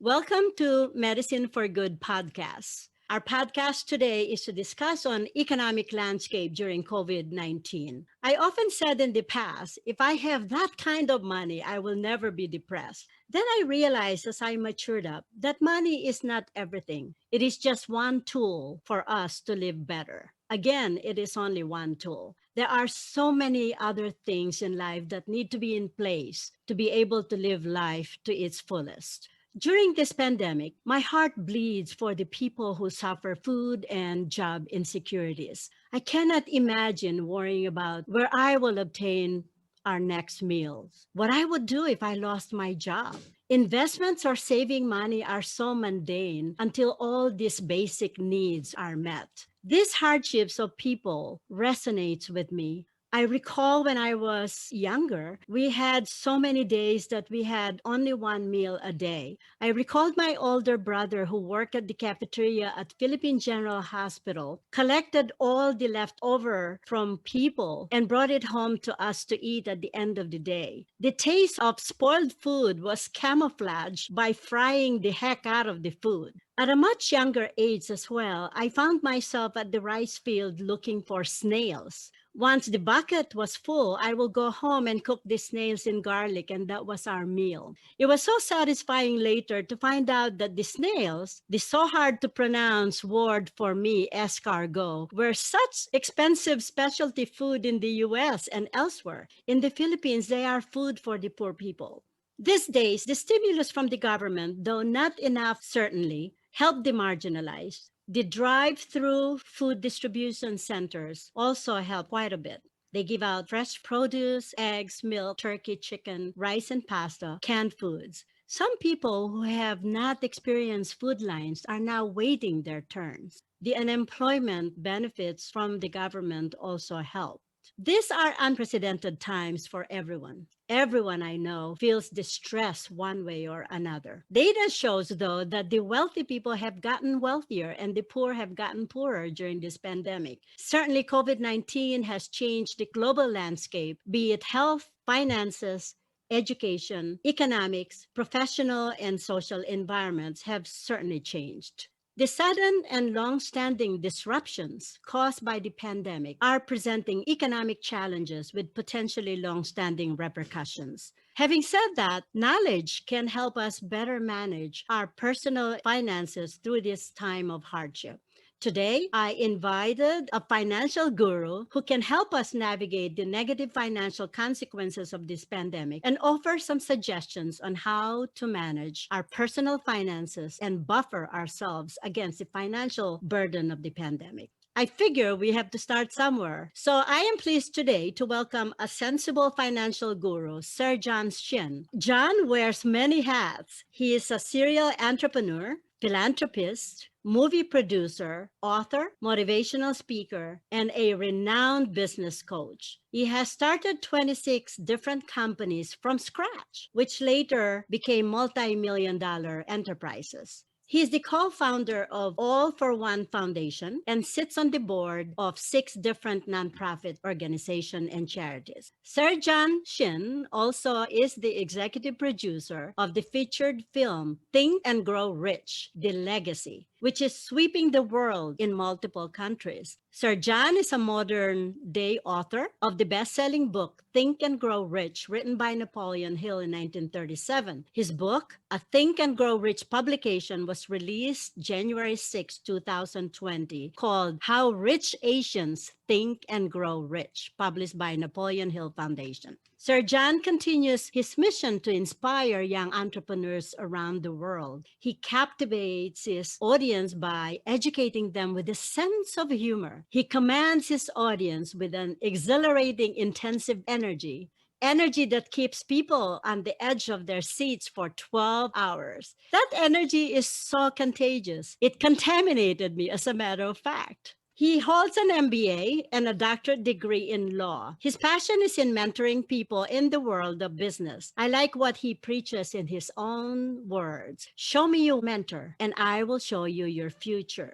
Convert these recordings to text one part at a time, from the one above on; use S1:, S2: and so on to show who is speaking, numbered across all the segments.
S1: Welcome to Medicine for Good podcast. Our podcast today is to discuss on economic landscape during COVID-19. I often said in the past, if I have that kind of money, I will never be depressed. Then I realized as I matured up that money is not everything. It is just one tool for us to live better. Again, it is only one tool. There are so many other things in life that need to be in place to be able to live life to its fullest. During this pandemic, my heart bleeds for the people who suffer food and job insecurities. I cannot imagine worrying about where I will obtain our next meals, what I would do if I lost my job. Investments or saving money are so mundane until all these basic needs are met. These hardships of people resonates with me. I recall when I was younger, we had so many days that we had only one meal a day. I recalled my older brother who worked at the cafeteria at Philippine General Hospital, collected all the leftover from people and brought it home to us to eat at the end of the day. The taste of spoiled food was camouflaged by frying the heck out of the food. At a much younger age as well, I found myself at the rice field looking for snails. Once the bucket was full, I will go home and cook the snails in garlic, and that was our meal. It was so satisfying later to find out that the snails, the so hard to pronounce word for me, escargot, were such expensive specialty food in the US and elsewhere. In the Philippines, they are food for the poor people. These days, the stimulus from the government, though not enough certainly, helped the marginalized. The drive-through food distribution centers also help quite a bit. They give out fresh produce, eggs, milk, turkey, chicken, rice, and pasta, canned foods. Some people who have not experienced food lines are now waiting their turns. The unemployment benefits from the government also help. These are unprecedented times for everyone. Everyone I know feels distress one way or another. Data shows, though, that the wealthy people have gotten wealthier and the poor have gotten poorer during this pandemic. Certainly, COVID 19 has changed the global landscape, be it health, finances, education, economics, professional, and social environments have certainly changed. The sudden and long-standing disruptions caused by the pandemic are presenting economic challenges with potentially long-standing repercussions. Having said that, knowledge can help us better manage our personal finances through this time of hardship. Today, I invited a financial guru who can help us navigate the negative financial consequences of this pandemic and offer some suggestions on how to manage our personal finances and buffer ourselves against the financial burden of the pandemic. I figure we have to start somewhere. So I am pleased today to welcome a sensible financial guru, Sir John Shin. John wears many hats. He is a serial entrepreneur, philanthropist, movie producer, author, motivational speaker, and a renowned business coach. He has started 26 different companies from scratch, which later became multi-million dollar enterprises. He is the co-founder of All for One Foundation and sits on the board of 6 different nonprofit organizations and charities. Sir John Shin also is the executive producer of the featured film Think and Grow Rich, The Legacy, which is sweeping the world in multiple countries. Sir John is a modern day author of the best-selling book Think and Grow Rich, written by Napoleon Hill in 1937. His book, a Think and Grow Rich publication, was released January 6, 2020, called How Rich Asians Think and Grow Rich, published by Napoleon Hill Foundation. Sir John continues his mission to inspire young entrepreneurs around the world. He captivates his audience by educating them with a sense of humor. He commands his audience with an exhilarating, intensive energy that keeps people on the edge of their seats for 12 hours. That energy is so contagious. It contaminated me, as a matter of fact. He holds an MBA and a doctorate degree in law. His passion is in mentoring people in the world of business. I like what he preaches in his own words. Show me your mentor, and I will show you your future.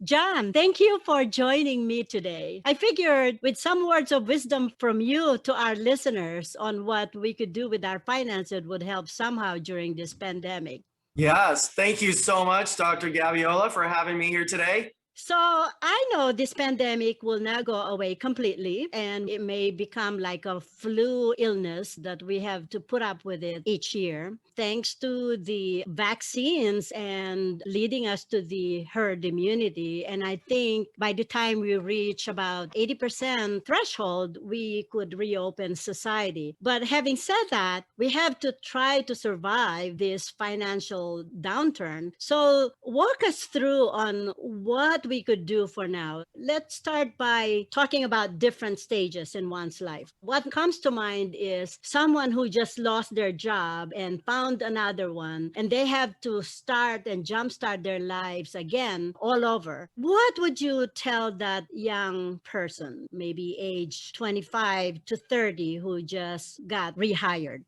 S1: John, thank you for joining me today. I figured with some words of wisdom from you to our listeners on what we could do with our finances would help somehow during this pandemic.
S2: Yes, thank you so much, Dr. Gabiola, for having me here today.
S1: So I know this pandemic will not go away completely, and it may become like a flu illness that we have to put up with it each year. Thanks to the vaccines and leading us to the herd immunity. And I think by the time we reach about 80% threshold, we could reopen society. But having said that, we have to try to survive this financial downturn. So walk us through on what we could do for now. Let's start by talking about different stages in one's life. What comes to mind is someone who just lost their job and found another one, and they have to start and jumpstart their lives again all over. What would you tell that young person, maybe age 25 to 30, who just got rehired?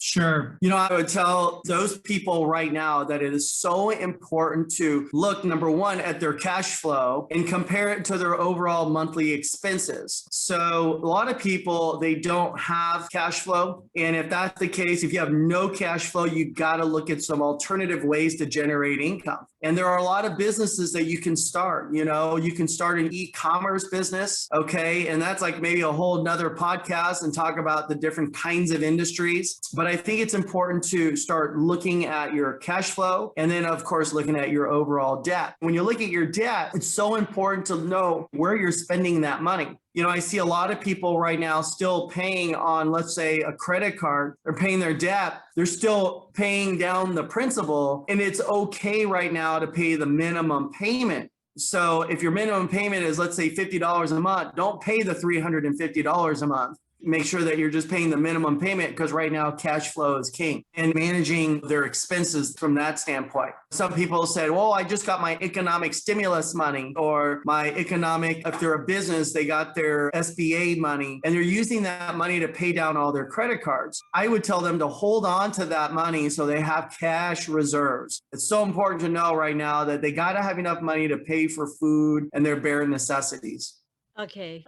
S2: Sure. I would tell those people right now that it is so important to look, number one, at their cash flow and compare it to their overall monthly expenses. So a lot of people, they don't have cash flow. And if that's the case, if you have no cash flow, you got to look at some alternative ways to generate income. And there are a lot of businesses that you can start. You can start an e-commerce business. Okay. And that's like maybe a whole nother podcast and talk about the different kinds of industries. But I think it's important to start looking at your cash flow and then, of course, looking at your overall debt. When you look at your debt, it's so important to know where you're spending that money. I see a lot of people right now still paying on, let's say, a credit card. They're paying their debt. They're still paying down the principal. And it's okay right now to pay the minimum payment. So if your minimum payment is, let's say, $50 a month, don't pay the $350 a month. Make sure that you're just paying the minimum payment, because right now cash flow is king, and managing their expenses from that standpoint. Some people said, well, I just got my economic stimulus money, or if they're a business, they got their SBA money and they're using that money to pay down all their credit cards. I would tell them to hold on to that money so they have cash reserves. It's so important to know right now that they got to have enough money to pay for food and their bare necessities.
S1: Okay.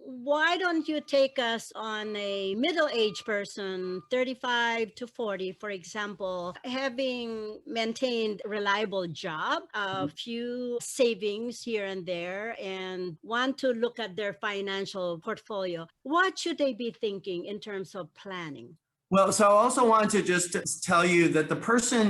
S1: Why don't you take us on a middle-aged person, 35 to 40, for example, having maintained a reliable job, a few savings here and there, and want to look at their financial portfolio? What should they be thinking in terms of planning?
S2: Well, so I also want to just tell you that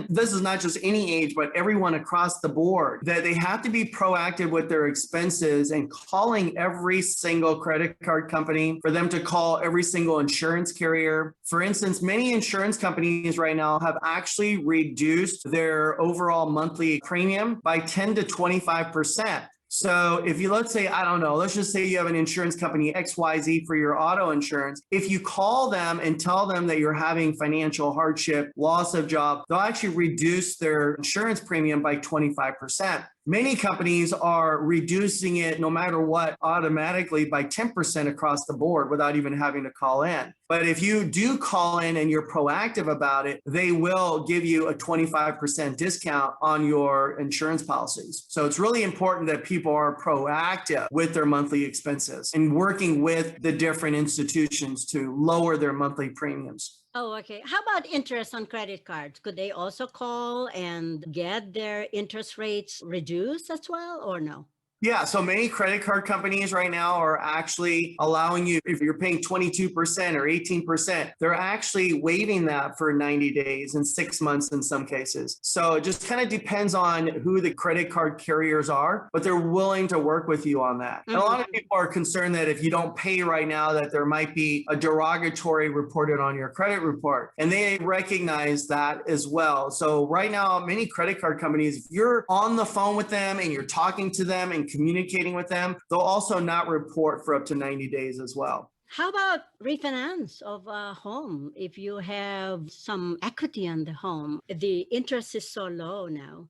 S2: this is not just any age, but everyone across the board, that they have to be proactive with their expenses and calling every single credit card company, for them to call every single insurance carrier. For instance, many insurance companies right now have actually reduced their overall monthly premium by 10 to 25%. So if you, let's say, I don't know, let's just say you have an insurance company XYZ for your auto insurance. If you call them and tell them that you're having financial hardship, loss of job, they'll actually reduce their insurance premium by 25%. Many companies are reducing it, no matter what, automatically by 10% across the board without even having to call in. But if you do call in and you're proactive about it, they will give you a 25% discount on your insurance policies. So it's really important that people are proactive with their monthly expenses and working with the different institutions to lower their monthly premiums.
S1: Oh, okay. How about interest on credit cards? Could they also call and get their interest rates reduced as well, or no?
S2: Yeah, so many credit card companies right now are actually allowing you, if you're paying 22% or 18%, they're actually waiving that for 90 days and 6 months in some cases. So it just kind of depends on who the credit card carriers are, but they're willing to work with you on that. And a lot of people are concerned that if you don't pay right now, that there might be a derogatory reported on your credit report. And they recognize that as well. So right now, many credit card companies, if you're on the phone with them and you're talking to them and communicating with them, they'll also not report for up to 90 days as well.
S1: How about refinance of a home? If you have some equity on the home, the interest is so low now.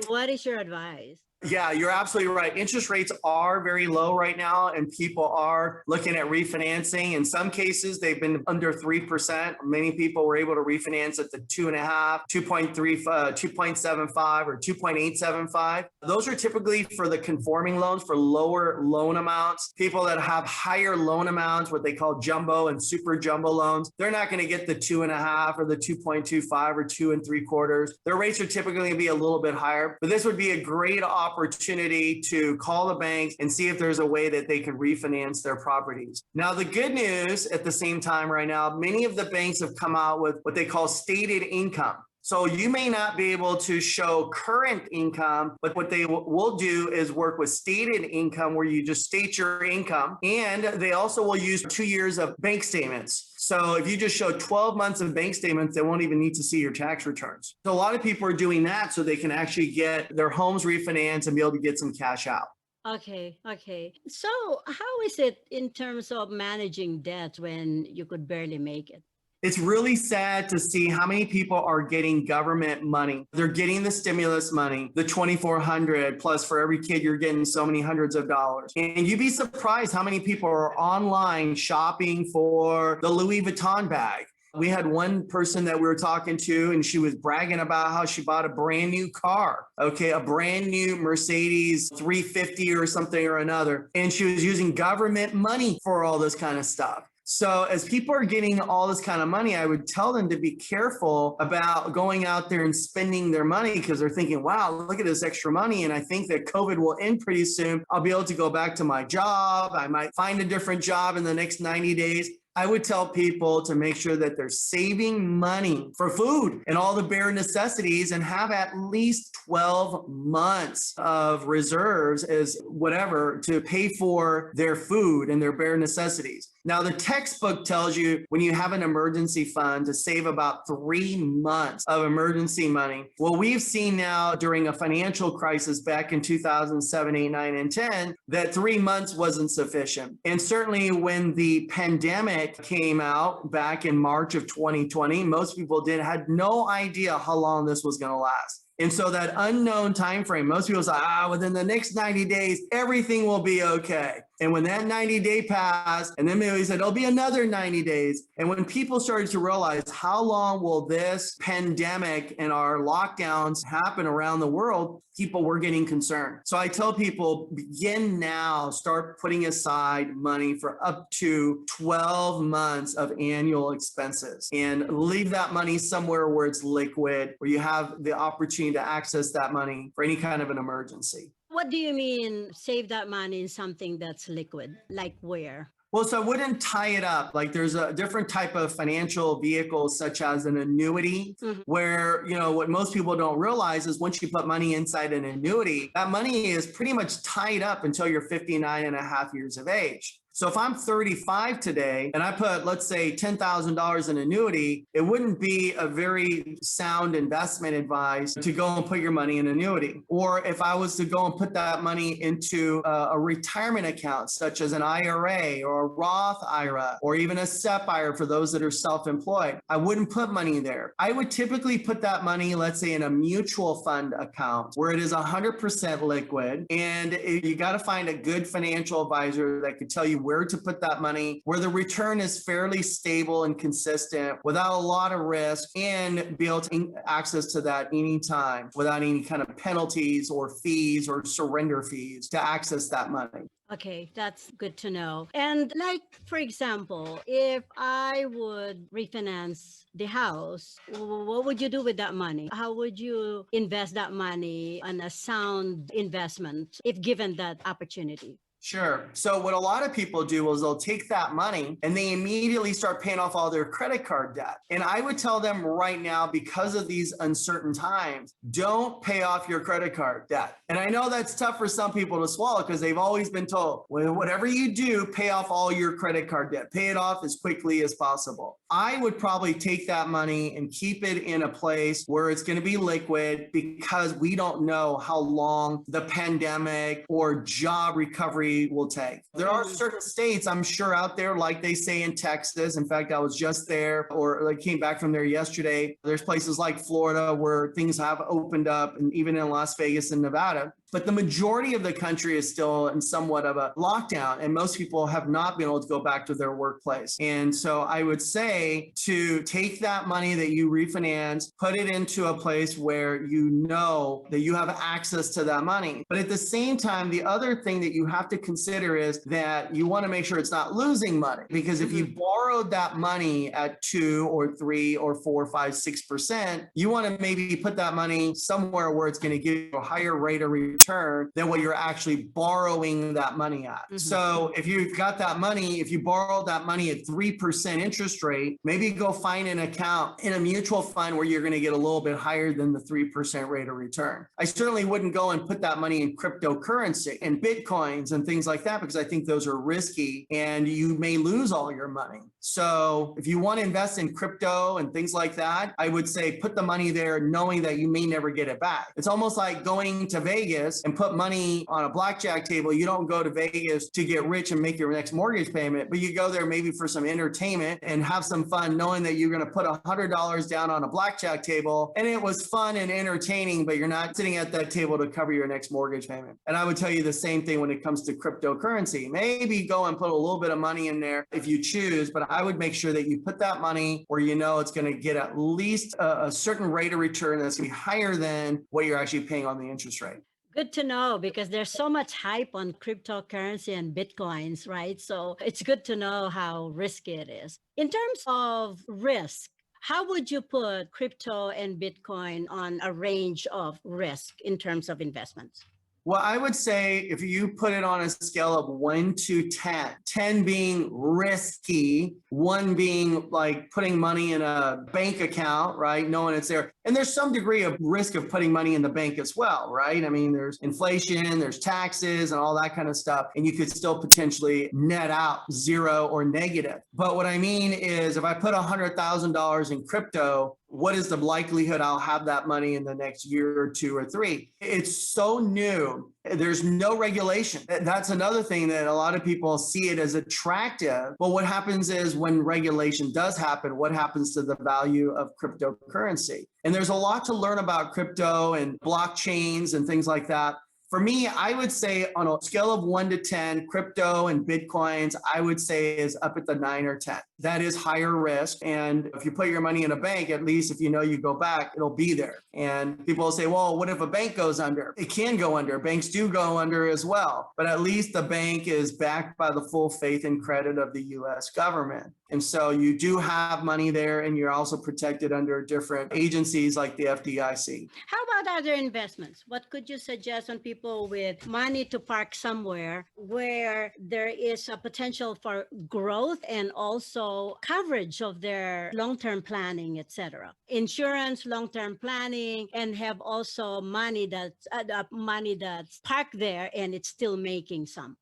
S1: What is your advice?
S2: Yeah, you're absolutely right. Interest rates are very low right now, and people are looking at refinancing. In some cases, they've been under 3%. Many people were able to refinance at the 2.5, 2.3, 2.75, or 2.875. Those are typically for the conforming loans for lower loan amounts. People that have higher loan amounts, what they call jumbo and super jumbo loans, they're not going to get the 2.5 or the 2.25 or 2.75. Their rates are typically going to be a little bit higher, but this would be a great opportunity to call the banks and see if there's a way that they can refinance their properties. Now, the good news at the same time right now, many of the banks have come out with what they call stated income. So you may not be able to show current income, but what they will do is work with stated income where you just state your income. And they also will use 2 years of bank statements. So if you just show 12 months of bank statements, they won't even need to see your tax returns. So a lot of people are doing that so they can actually get their homes refinanced and be able to get some cash out.
S1: Okay, okay. So how is it in terms of managing debt when you could barely make it?
S2: It's really sad to see how many people are getting government money. They're getting the stimulus money, the $2,400 plus for every kid, you're getting so many hundreds of dollars. And you'd be surprised how many people are online shopping for the Louis Vuitton bag. We had one person that we were talking to, and she was bragging about how she bought a brand new car, a brand new Mercedes 350 or something or another. And she was using government money for all this kind of stuff. So as people are getting all this kind of money, I would tell them to be careful about going out there and spending their money because they're thinking, wow, look at this extra money. And I think that COVID will end pretty soon. I'll be able to go back to my job. I might find a different job in the next 90 days. I would tell people to make sure that they're saving money for food and all the bare necessities and have at least 12 months of reserves as whatever to pay for their food and their bare necessities. Now, the textbook tells you when you have an emergency fund to save about 3 months of emergency money. Well, we've seen now during a financial crisis back in 2007, 8, 9, and 10, that 3 months wasn't sufficient. And certainly when the pandemic came out back in March of 2020, most people had no idea how long this was going to last. And so that unknown time frame, most people say, within the next 90 days, everything will be okay. And when that 90-day passed, and then maybe said, it'll be another 90 days. And when people started to realize how long will this pandemic and our lockdowns happen around the world, people were getting concerned. So I tell people, begin now, start putting aside money for up to 12 months of annual expenses and leave that money somewhere where it's liquid, where you have the opportunity to access that money for any kind of an emergency.
S1: What do you mean save that money in something that's liquid? Like where?
S2: Well, so I wouldn't tie it up. Like there's a different type of financial vehicle, such as an annuity, where, what most people don't realize is once you put money inside an annuity, that money is pretty much tied up until you're 59 and a half years of age. So if I'm 35 today and I put, let's say, $10,000 in annuity, it wouldn't be a very sound investment advice to go and put your money in annuity. Or if I was to go and put that money into a retirement account, such as an IRA or a Roth IRA, or even a SEP IRA for those that are self-employed, I wouldn't put money there. I would typically put that money, let's say, in a mutual fund account where it is 100% liquid. And you got to find a good financial advisor that could tell you where to put that money, where the return is fairly stable and consistent without a lot of risk, and be able to access to that anytime without any kind of penalties or fees or surrender fees to access that money.
S1: Okay, that's good to know. And like, for example, if I would refinance the house, what would you do with that money? How would you invest that money on a sound investment if given that opportunity?
S2: Sure. So what a lot of people do is they'll take that money and they immediately start paying off all their credit card debt. And I would tell them right now, because of these uncertain times, don't pay off your credit card debt. And I know that's tough for some people to swallow because they've always been told, well, whatever you do, pay off all your credit card debt. Pay it off as quickly as possible. I would probably take that money and keep it in a place where it's going to be liquid, because we don't know how long the pandemic or job recovery will take. There are certain states, I'm sure, out there, like they say in Texas. In fact, I was just there, or I came back from there yesterday. There's places like Florida where things have opened up, and even in Las Vegas and Nevada. But the majority of the country is still in somewhat of a lockdown, and most people have not been able to go back to their workplace. And so I would say to take that money that you refinance, put it into a place where you know that you have access to that money. But at the same time, the other thing that you have to consider is that you want to make sure it's not losing money, because if you borrowed that money at 2 or 3 or 4, 5, 6%, you want to maybe put that money somewhere where it's going to give you a higher rate of return than what you're actually borrowing that money at. So if you've got that money, if you borrowed that money at 3% interest rate, maybe go find an account in a mutual fund where you're going to get a little bit higher than the 3% rate of return. I certainly wouldn't go and put that money in cryptocurrency and Bitcoins and things like that, because I think those are risky and you may lose all your money. So if you want to invest in crypto and things like that, I would say put the money there knowing that you may never get it back. It's almost like going to Vegas and put money on a blackjack table. You don't go to Vegas to get rich and make your next mortgage payment, but you go there maybe for some entertainment and have some fun, knowing that you're going to put $100 down on a blackjack table. And it was fun and entertaining, but you're not sitting at that table to cover your next mortgage payment. And I would tell you the same thing when it comes to cryptocurrency. Maybe go and put a little bit of money in there if you choose, but I would make sure that you put that money where you know it's going to get at least a certain rate of return that's going to be higher than what you're actually paying on the interest rate.
S1: Good to know, because there's so much hype on cryptocurrency and Bitcoins, right? So it's good to know how risky it is. In terms of risk, how would you put crypto and Bitcoin on a range of risk in terms of investments?
S2: Well, I would say if you put it on a scale of 1 to 10, 10 being risky, 1 being like putting money in a bank account, right? Knowing it's there. And there's some degree of risk of putting money in the bank as well, right? I mean, there's inflation, there's taxes and all that kind of stuff. And you could still potentially net out 0 or negative. But what I mean is if I put $100,000 in crypto, what is the likelihood I'll have that money in the next year or 2 or 3? It's so new. There's no regulation. That's another thing that a lot of people see it as attractive. But what happens is when regulation does happen, what happens to the value of cryptocurrency? And there's a lot to learn about crypto and blockchains and things like that. For me, I would say on a scale of 1 to 10, crypto and Bitcoins, I would say is up at the 9 or 10. That is higher risk. And if you put your money in a bank, at least if you know you go back, it'll be there. And people will say, well, what if a bank goes under? It can go under. Banks do go under as well. But at least the bank is backed by the full faith and credit of the US government. And so you do have money there, and you're also protected under different agencies like the FDIC.
S1: How about other investments? What could you suggest on people with money to park somewhere where there is a potential for growth and also coverage of their long-term planning, etc.? Insurance, long-term planning, and have also money that's parked there and it's still making some.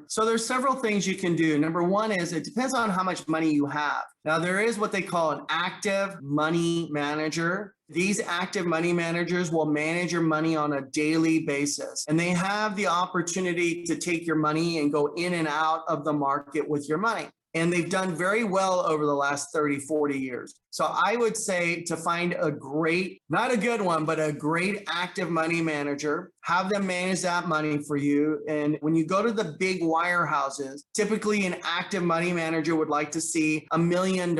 S2: So there's several things you can do. Number one is it depends on how much money you have. Now, there is what they call an active money manager. These active money managers will manage your money on a daily basis, and they have the opportunity to take your money and go in and out of the market with your money. And they've done very well over the last 30, 40 years. So I would say to find a great, not a good one, but a great active money manager, have them manage that money for you. And when you go to the big wirehouses, typically an active money manager would like to see $1 million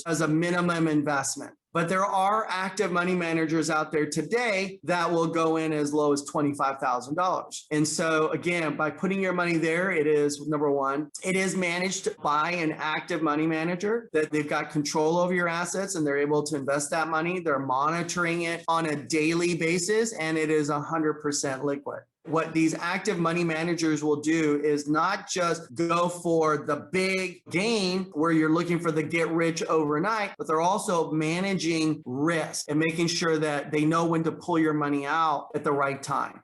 S2: as a minimum investment. But there are active money managers out there today that will go in as low as $25,000. And so again, by putting your money there, it is number one, it is managed by an active money manager that they've got control over your assets and they're able to invest that money. They're monitoring it on a daily basis and it is 100% liquid. What these active money managers will do is not just go for the big gain where you're looking for the get rich overnight, but they're also managing risk and making sure that they know when to pull your money out at the right time.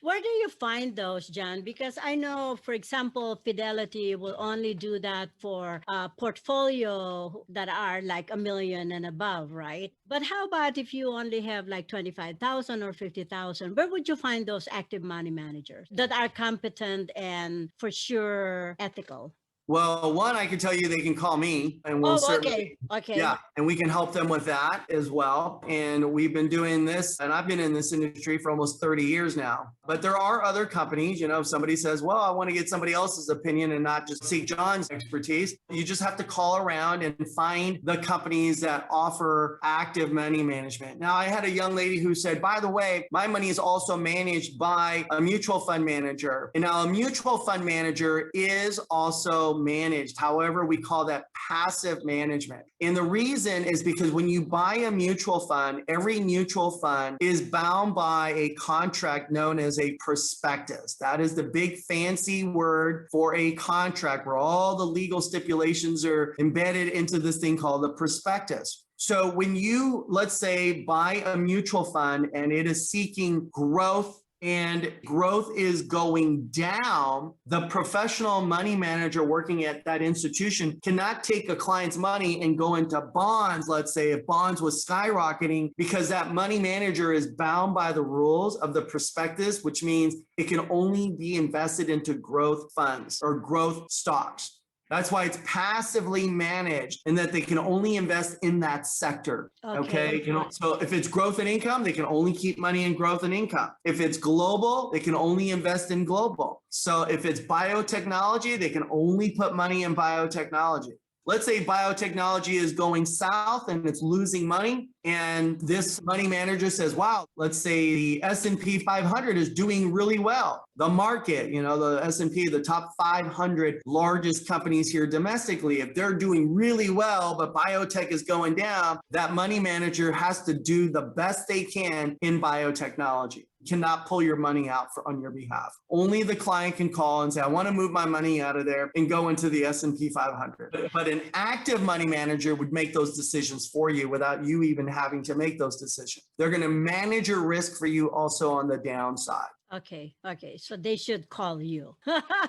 S1: Where do you find those, John? Because I know, for example, Fidelity will only do that for a portfolio that are like $1 million and above, right? But how about if you only have like 25,000 or 50,000? Where would you find those active money managers that are competent and for sure ethical?
S2: Well, one, I can tell you they can call me and we'll certainly,
S1: Okay.
S2: yeah, and we can help them with that as well. And we've been doing this, and I've been in this industry for almost 30 years now. But there are other companies, if somebody says, well, I want to get somebody else's opinion and not just seek John's expertise, you just have to call around and find the companies that offer active money management. Now, I had a young lady who said, by the way, my money is also managed by a mutual fund manager. And now a mutual fund manager is also managed. However, we call that passive management. And the reason is because when you buy a mutual fund, every mutual fund is bound by a contract known as a prospectus. That is the big fancy word for a contract where all the legal stipulations are embedded into this thing called the prospectus. So when you, let's say, buy a mutual fund and it is seeking growth and growth is going down, the professional money manager working at that institution cannot take a client's money and go into bonds, let's say, if bonds was skyrocketing, because that money manager is bound by the rules of the prospectus, which means it can only be invested into growth funds or growth stocks. That's why it's passively managed and that they can only invest in that sector. Okay. So if it's growth and income, they can only keep money in growth and income. If it's global, they can only invest in global. So if it's biotechnology, they can only put money in biotechnology. Let's say biotechnology is going south and it's losing money. And this money manager says, wow, let's say the S&P 500 is doing really well. The market, the S&P, the top 500 largest companies here domestically, if they're doing really well, but biotech is going down, that money manager has to do the best they can in biotechnology. Cannot pull your money out on your behalf. Only the client can call and say, I want to move my money out of there and go into the S&P 500. But an active money manager would make those decisions for you without you even having to make those decisions. They're going to manage your risk for you also on the downside.
S1: Okay. So they should call you.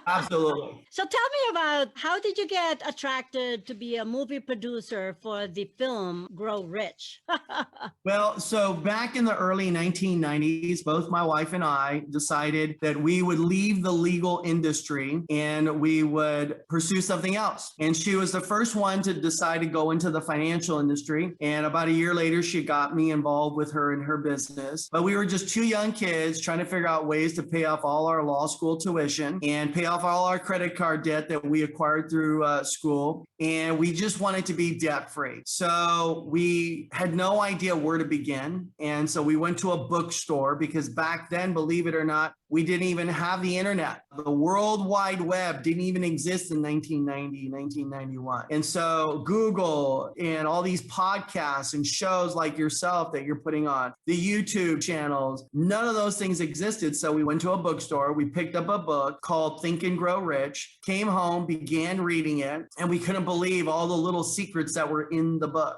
S2: Absolutely.
S1: So tell me about, how did you get attracted to be a movie producer for the film Grow Rich?
S2: Well, so back in the early 1990s, both my wife and I decided that we would leave the legal industry and we would pursue something else. And she was the first one to decide to go into the financial industry. And about a year later, she got me involved with her in her business. But we were just two young kids trying to figure out ways to pay off all our law school tuition and pay off all our credit card debt that we acquired through school. And we just wanted to be debt free. So we had no idea where to begin. And so we went to a bookstore because back then, believe it or not, we didn't even have the internet. The World Wide Web didn't even exist in 1990, 1991. And so Google and all these podcasts and shows like yourself that you're putting on, the YouTube channels, none of those things existed. So we went to a bookstore, we picked up a book called Think and Grow Rich, came home, began reading it, and we couldn't believe all the little secrets that were in the book.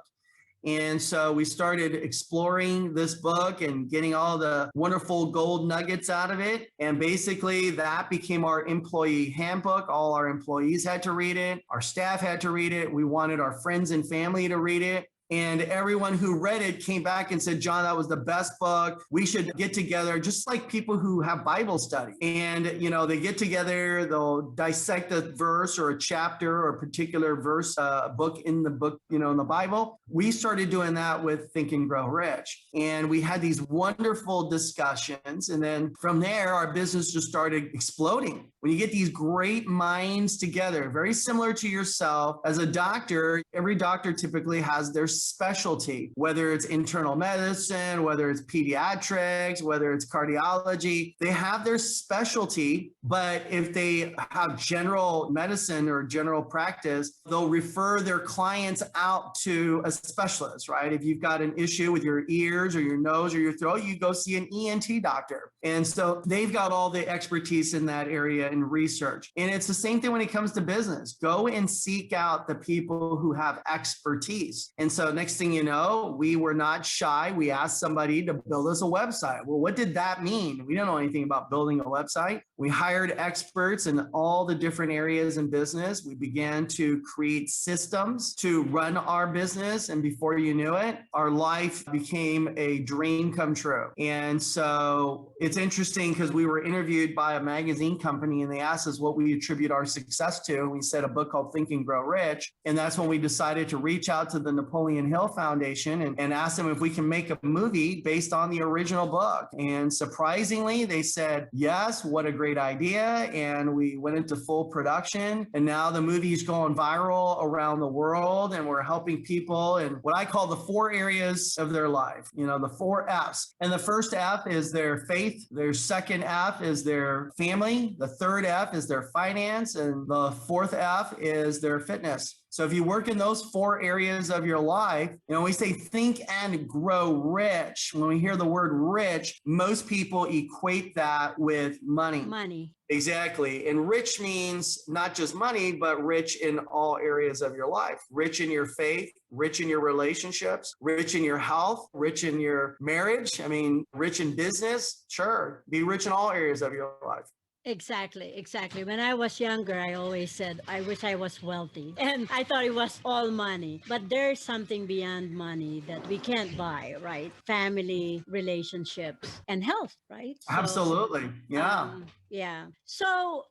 S2: And so we started exploring this book and getting all the wonderful gold nuggets out of it. And basically that became our employee handbook. All our employees had to read it. Our staff had to read it. We wanted our friends and family to read it. And everyone who read it came back and said, John, that was the best book. We should get together, just like people who have Bible study. And, they get together, they'll dissect a verse or a chapter or a particular verse, book in the book, in the Bible. We started doing that with Think and Grow Rich. And we had these wonderful discussions. And then from there, our business just started exploding. When you get these great minds together, very similar to yourself, as a doctor, every doctor typically has their specialty, whether it's internal medicine, whether it's pediatrics, whether it's cardiology, they have their specialty. But if they have general medicine or general practice, they'll refer their clients out to a specialist, right? If you've got an issue with your ears or your nose or your throat, you go see an ENT doctor. And so they've got all the expertise in that area and research. And it's the same thing when it comes to business. Go and seek out the people who have expertise. And so so next thing you know, we were not shy. We asked somebody to build us a website. Well, what did that mean? We didn't know anything about building a website. We hired experts in all the different areas in business. We began to create systems to run our business. And before you knew it, our life became a dream come true. And so it's interesting because we were interviewed by a magazine company and they asked us what we attribute our success to. And we said a book called Think and Grow Rich. And that's when we decided to reach out to the Napoleon Hill Foundation and ask them if we can make a movie based on the original book. And surprisingly, they said, yes, what a great idea. And we went into full production. And now the movie is going viral around the world. And we're helping people in what I call the 4 areas of their life, the 4 F's. And the first F is their faith. Their second F is their family. The third F is their finance. And the fourth F is their fitness. So if you work in those 4 areas of your life, we say think and grow rich. When we hear the word rich, most people equate that with money.
S1: Money.
S2: Exactly. And rich means not just money, but rich in all areas of your life. Rich in your faith, rich in your relationships, rich in your health, rich in your marriage. Rich in business. Sure. Be rich in all areas of your life.
S1: Exactly. When I was younger, I always said, I wish I was wealthy. And I thought it was all money. But there's something beyond money that we can't buy, right? Family, relationships, and health, right? So,
S2: absolutely. Yeah.
S1: Yeah. So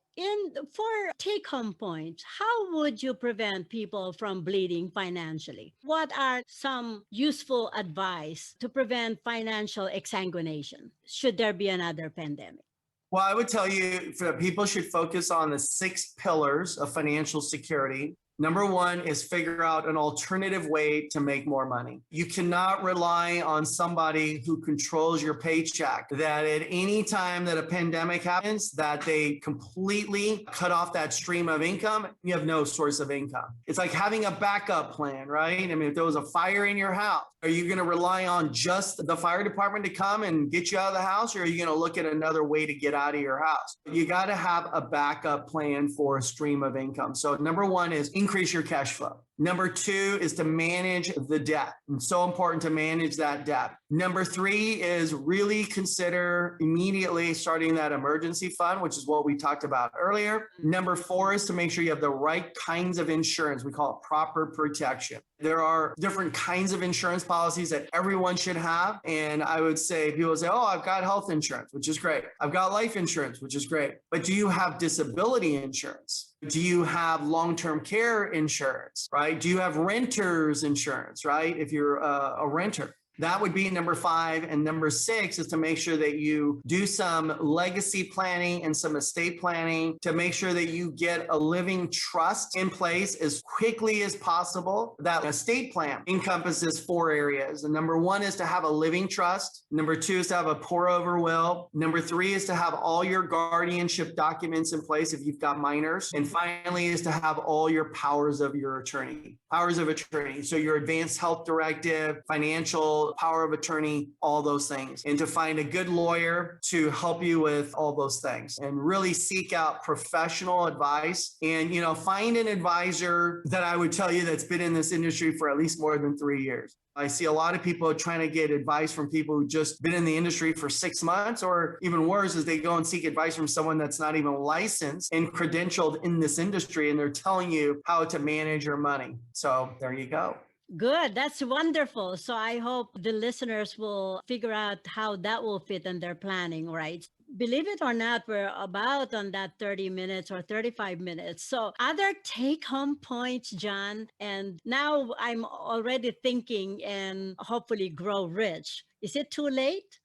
S1: for take-home points, how would you prevent people from bleeding financially? What are some useful advice to prevent financial exsanguination should there be another pandemic?
S2: Well, I would tell you that people should focus on the 6 pillars of financial security. Number 1 is figure out an alternative way to make more money. You cannot rely on somebody who controls your paycheck, that at any time that a pandemic happens, that they completely cut off that stream of income. You have no source of income. It's like having a backup plan, right? If there was a fire in your house, are you going to rely on just the fire department to come and get you out of the house? Or are you going to look at another way to get out of your house? You got to have a backup plan for a stream of income. So number 1 is increase your cash flow. Number 2 is to manage the debt. It's so important to manage that debt. Number 3 is really consider immediately starting that emergency fund, which is what we talked about earlier. Number 4 is to make sure you have the right kinds of insurance. We call it proper protection. There are different kinds of insurance policies that everyone should have. And I would say, people say, oh, I've got health insurance, which is great. I've got life insurance, which is great. But do you have disability insurance? Do you have long-term care insurance, right? Do you have renter's insurance, right? If you're a renter. That would be number 5. And number 6 is to make sure that you do some legacy planning and some estate planning to make sure that you get a living trust in place as quickly as possible. That estate plan encompasses 4 areas. And number 1 is to have a living trust. Number 2 is to have a pour over will. Number 3 is to have all your guardianship documents in place if you've got minors. And finally is to have all your powers of your attorney. Powers of attorney. So your advanced health directive, financial power of attorney, all those things. And to find a good lawyer to help you with all those things and really seek out professional advice and, find an advisor that I would tell you that's been in this industry for at least more than 3 years. I see a lot of people trying to get advice from people who just been in the industry for 6 months, or even worse is they go and seek advice from someone that's not even licensed and credentialed in this industry, and they're telling you how to manage your money. So there you go.
S1: Good. That's wonderful. So I hope the listeners will figure out how that will fit in their planning, right? Believe it or not, we're about on that 30 minutes or 35 minutes. So other take-home points, John, and now I'm already thinking and hopefully grow rich. Is it too late?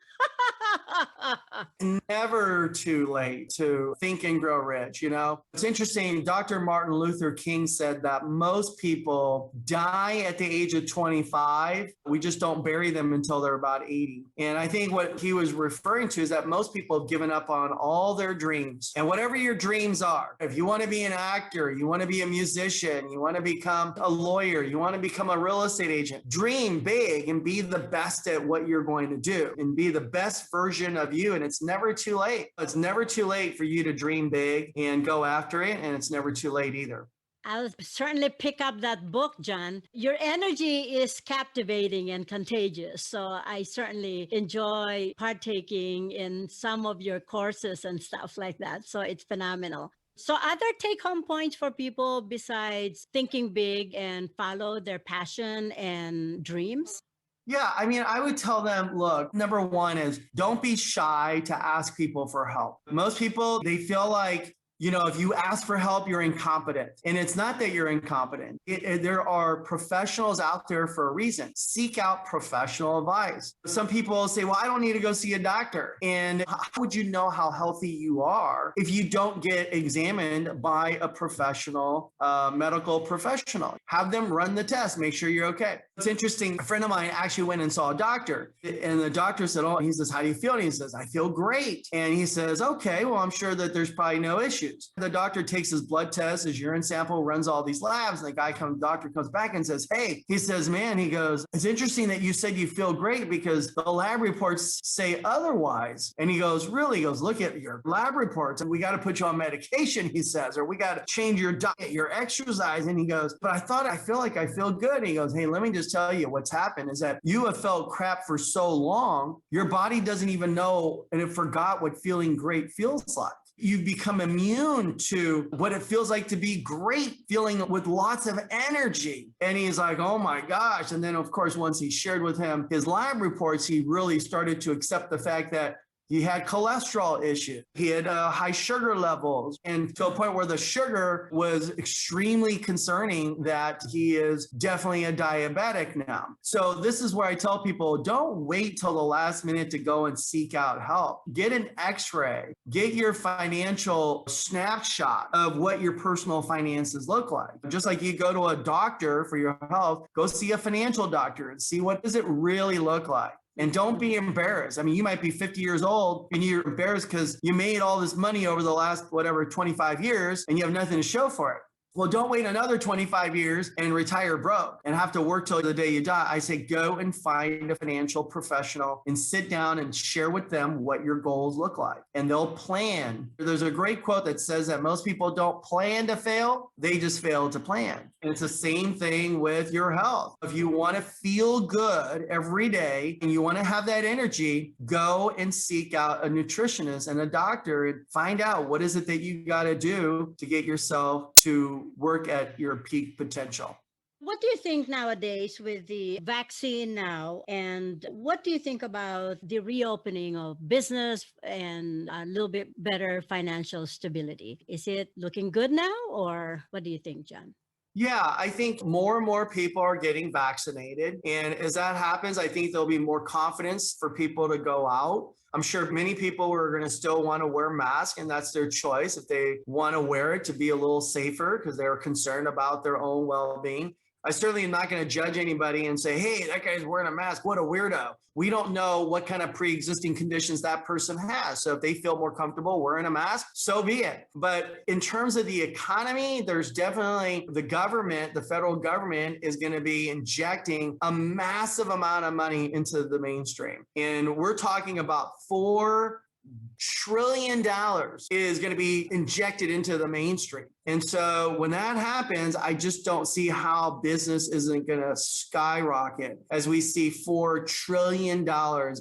S2: Never too late to think and grow rich. It's interesting. Dr. Martin Luther King said that most people die at the age of 25. We just don't bury them until they're about 80. And I think what he was referring to is that most people have given up on all their dreams. And whatever your dreams are, if you want to be an actor, you want to be a musician, you want to become a lawyer, you want to become a real estate agent, dream big and be the best at what you're going to do and be the best version of you. And it's never too late. It's never too late for you to dream big and go after it. And it's never too late either.
S1: I'll certainly pick up that book, John. Your energy is captivating and contagious. So I certainly enjoy partaking in some of your courses and stuff like that. So it's phenomenal. So, other take home points for people besides thinking big and follow their passion and dreams?
S2: Yeah, I mean, I would tell them, look, number one is don't be shy to ask people for help. Most people, they feel like, if you ask for help, you're incompetent. And it's not that you're incompetent. There are professionals out there for a reason. Seek out professional advice. Some people say, well, I don't need to go see a doctor. And how would you know how healthy you are if you don't get examined by a professional, medical professional? Have them run the test, make sure you're okay. It's interesting. A friend of mine actually went and saw a doctor, and the doctor said, he says, how do you feel? And he says, I feel great. And he says, okay, well, I'm sure that there's probably no issues. The doctor takes his blood test, his urine sample, runs all these labs. And the doctor comes back and says, hey, he says, man, he goes, it's interesting that you said you feel great because the lab reports say otherwise. And he goes, really? He goes, look at your lab reports and we got to put you on medication, he says, or we got to change your diet, your exercise. And he goes, but I feel like I feel good. And he goes, hey, let me just tell you what's happened is that you have felt crap for so long, your body doesn't even know and it forgot what feeling great feels like. You become immune to what it feels like to be great, feeling with lots of energy. And he's like, oh my gosh. And then, of course, once he shared with him his lab reports, he really started to accept the fact that he had cholesterol issues. He had high sugar levels, and to a point where the sugar was extremely concerning that he is definitely a diabetic now. So this is where I tell people, don't wait till the last minute to go and seek out help. Get an x-ray, get your financial snapshot of what your personal finances look like. Just like you go to a doctor for your health, go see a financial doctor and see what does it really look like. And don't be embarrassed. I mean, you might be 50 years old and you're embarrassed because you made all this money over the last, 25 years and you have nothing to show for it. Well, don't wait another 25 years and retire broke and have to work till the day you die. I say, go and find a financial professional and sit down and share with them what your goals look like. And they'll plan. There's a great quote that says that most people don't plan to fail. They just fail to plan. And it's the same thing with your health. If you want to feel good every day and you want to have that energy, go and seek out a nutritionist and a doctor and find out what is it that you got to do to get yourself to work at your peak potential.
S1: What do you think nowadays with the vaccine now? And what do you think about the reopening of business and a little bit better financial stability? Is it looking good now, or what do you think, John?
S2: Yeah, I think more and more people are getting vaccinated. And as that happens, I think there'll be more confidence for people to go out. I'm sure many people are going to still want to wear masks, and that's their choice if they want to wear it to be a little safer because they're concerned about their own well-being. I certainly am not going to judge anybody and say, hey, that guy's wearing a mask. What a weirdo. We don't know what kind of pre-existing conditions that person has. So if they feel more comfortable wearing a mask, so be it. But in terms of the economy, there's definitely the government, the federal government is going to be injecting a massive amount of money into the mainstream. And we're talking about $4 trillion is going to be injected into the mainstream. And so when that happens, I just don't see how business isn't going to skyrocket as we see $4 trillion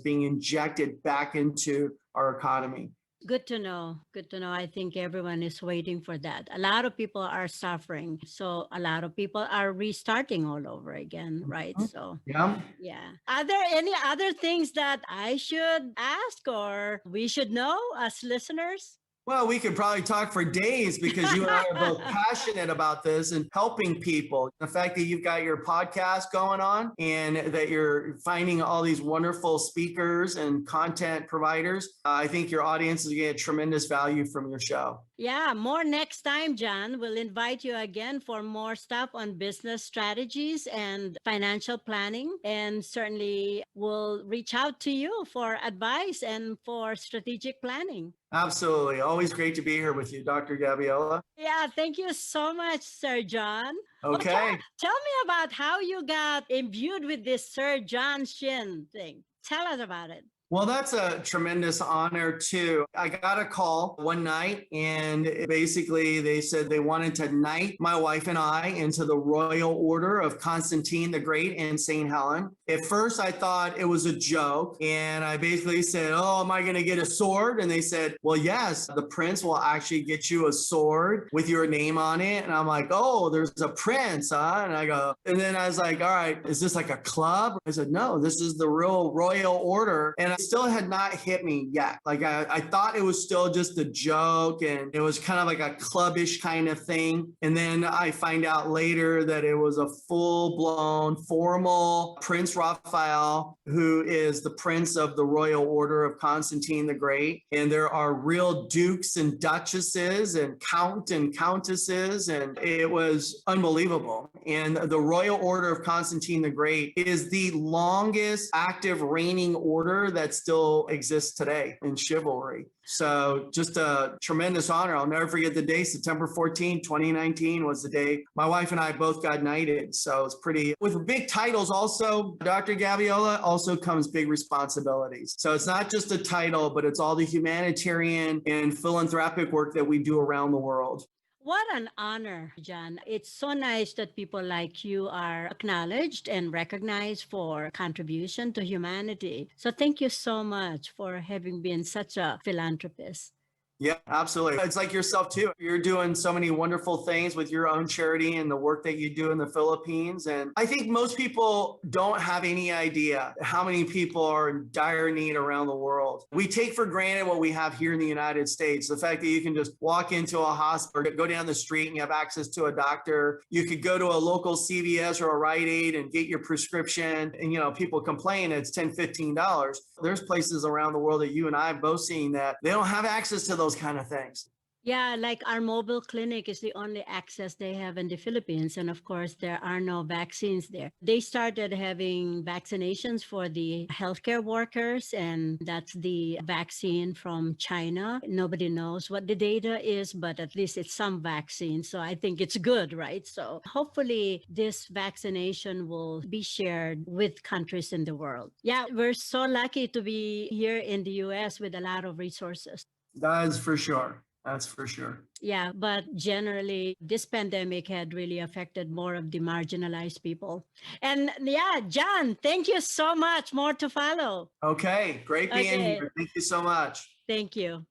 S2: being injected back into our economy.
S1: Good to know. Good to know. I think everyone is waiting for that. A lot of people are suffering. So a lot of people are restarting all over again, right? So,
S2: Yeah.
S1: yeah. Are there any other things that I should ask or we should know as listeners?
S2: Well, we could probably talk for days because you and I are both passionate about this and helping people. The fact that you've got your podcast going on and that you're finding all these wonderful speakers and content providers, I think your audience is going to get tremendous value from your show.
S1: Yeah, more next time, John. We'll invite you again for more stuff on business strategies and financial planning. And certainly we'll reach out to you for advice and for strategic planning.
S2: Absolutely. Always great to be here with you, Dr. Gabiola.
S1: Yeah, thank you so much, Sir John.
S2: Okay.
S1: Well, tell me about how you got imbued with this Sir John Shin thing. Tell us about it.
S2: Well, that's a tremendous honor too. I got a call one night and basically they said they wanted to knight my wife and I into the Royal Order of Constantine the Great in St. Helen. At first, I thought it was a joke. And I basically said, oh, am I going to get a sword? And they said, well, yes, the prince will actually get you a sword with your name on it. And I'm like, oh, there's a prince, huh? And I go, and then I was like, all right, is this like a club? I said, no, this is the real Royal Order. And it still had not hit me yet. Like I thought it was still just a joke and it was kind of like a clubbish kind of thing. And then I find out later that it was a full-blown formal Prince Raphael, who is the prince of the Royal Order of Constantine the Great. And there are real dukes and duchesses and count and countesses. And it was unbelievable. And the Royal Order of Constantine the Great is the longest active reigning order that still exists today in chivalry. So just a tremendous honor. I'll never forget the day, September 14, 2019 was the day my wife and I both got knighted. So it's pretty, with big titles also, Dr. Gaviola, also comes big responsibilities. So it's not just a title, but it's all the humanitarian and philanthropic work that we do around the world.
S1: What an honor, John. It's so nice that people like you are acknowledged and recognized for contribution to humanity. So thank you so much for having been such a philanthropist.
S2: Yeah, absolutely. It's like yourself too. You're doing so many wonderful things with your own charity and the work that you do in the Philippines. And I think most people don't have any idea how many people are in dire need around the world. We take for granted what we have here in the United States. The fact that you can just walk into a hospital, go down the street and you have access to a doctor. You could go to a local CVS or a Rite Aid and get your prescription. And, people complain it's $10, $15. There's places around the world that you and I have both seen that they don't have access to those kind of things.
S1: Yeah, like our mobile clinic is the only access they have in the Philippines. And of course, there are no vaccines there. They started having vaccinations for the healthcare workers, and that's the vaccine from China. Nobody knows what the data is, but at least it's some vaccine. So I think it's good, right? So hopefully this vaccination will be shared with countries in the world. Yeah, we're so lucky to be here in the US with a lot of resources.
S2: That is for sure. That's for sure.
S1: Yeah, but generally, this pandemic had really affected more of the marginalized people. And yeah, John, thank you so much. More to follow.
S2: Okay, great being
S1: Okay.
S2: here. Thank you so much.
S1: Thank you.